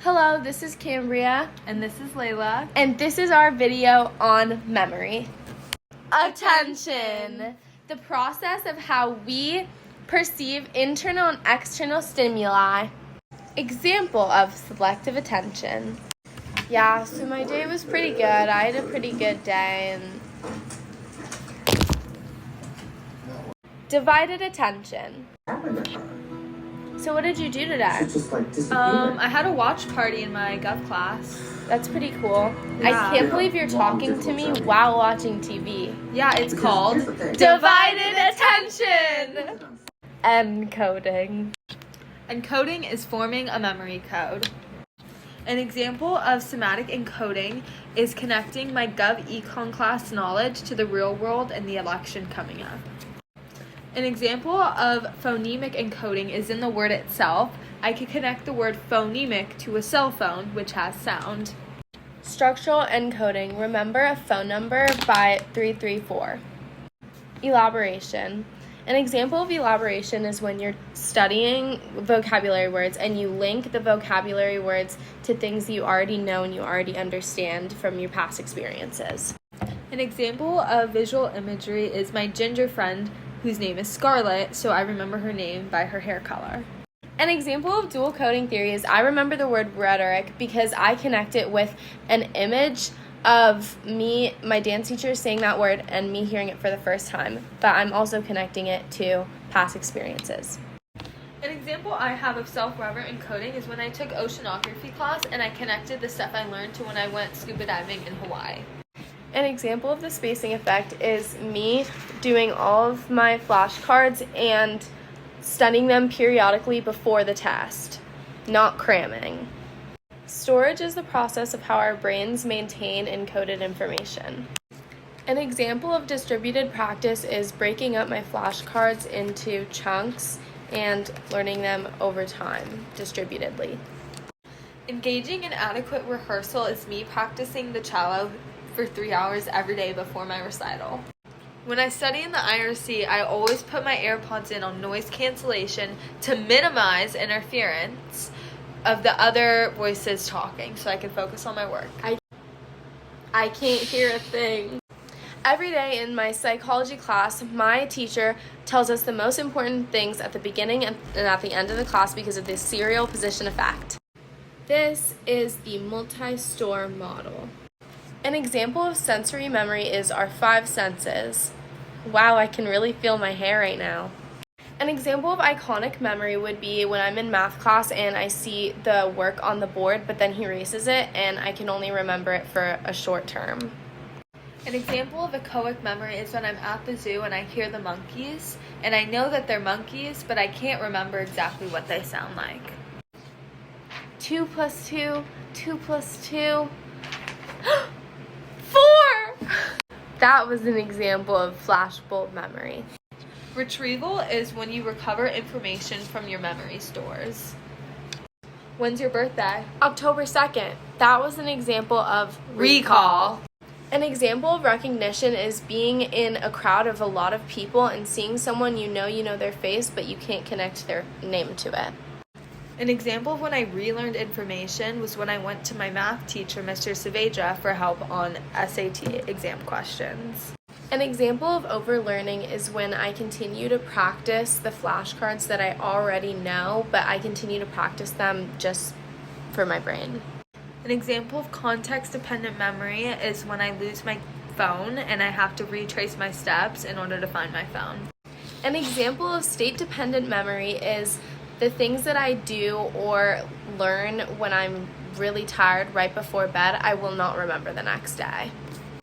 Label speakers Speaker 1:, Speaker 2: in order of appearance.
Speaker 1: Hello, this is Cambria,
Speaker 2: And this is Layla.
Speaker 1: and this is our video on memory. Attention! The process of how we perceive internal and external stimuli. Example of selective attention. Yeah, so my day was pretty good. I had a pretty good day. And divided attention. So what did you do today?
Speaker 2: I had a watch party in my Gov class.
Speaker 1: That's pretty cool.
Speaker 2: Yeah.
Speaker 1: I can't believe you're talking to me while watching TV.
Speaker 2: Yeah, it's called
Speaker 1: Divided attention! Encoding.
Speaker 2: Encoding is forming a memory code. An example of semantic encoding is connecting my Gov Econ class knowledge to the real world and the election coming up. An example of phonemic encoding is in the word itself. I could connect the word phonemic to a cell phone, which has sound.
Speaker 1: Structural encoding. Remember a phone number by 334. Elaboration. An example of elaboration is when you're studying vocabulary words and you link the vocabulary words to things you already know and you already understand from your past experiences.
Speaker 2: An example of visual imagery is my ginger friend, whose name is Scarlett, so I remember her name by her hair color.
Speaker 1: An example of dual coding theory is I remember the word rhetoric because I connect it with an image of me, my dance teacher, saying that word and me hearing it for the first time, but I'm also connecting it to past experiences.
Speaker 2: An example I have of self-referent encoding is when I took oceanography class and I connected the stuff I learned to when I went scuba diving in Hawaii.
Speaker 1: An example of the spacing effect is me doing all of my flashcards and studying them periodically before the test, not cramming. Storage is the process of how our brains maintain encoded information. An example of distributed practice is breaking up my flashcards into chunks and learning them over time, distributedly.
Speaker 2: Engaging in adequate rehearsal is me practicing the cello for 3 hours every day before my recital. When I study in the IRC, I always put my AirPods in on noise cancellation to minimize interference of the other voices talking so I can focus on my work.
Speaker 1: I can't hear a thing. Every day in my psychology class, my teacher tells us the most important things at the beginning and at the end of the class because of the serial position effect. This is the multi-store model. An example of sensory memory is our 5 senses. Wow, I can really feel my hair right now. An example of iconic memory would be when I'm in math class and I see the work on the board, but then he erases it and I can only remember it for a short term.
Speaker 2: An example of echoic memory is when I'm at the zoo and I hear the monkeys, and I know that they're monkeys, but I can't remember exactly what they sound like.
Speaker 1: 2 plus 2, 2 plus 2, 4! That was an example of flashbulb memory.
Speaker 2: Retrieval is when you recover information from your memory stores. When's your birthday?
Speaker 1: October 2nd. That was an example of
Speaker 2: Recall.
Speaker 1: An example of recognition is being in a crowd of a lot of people and seeing someone you know their face, but you can't connect their name to it.
Speaker 2: An example of when I relearned information was when I went to my math teacher, Mr. Saavedra, for help on SAT exam questions.
Speaker 1: An example of overlearning is when I continue to practice the flashcards that I already know, but I continue to practice them just for my brain.
Speaker 2: An example of context-dependent memory is when I lose my phone and I have to retrace my steps in order to find my phone.
Speaker 1: An example of state-dependent memory is the things that I do or learn when I'm really tired right before bed, I will not remember the next day.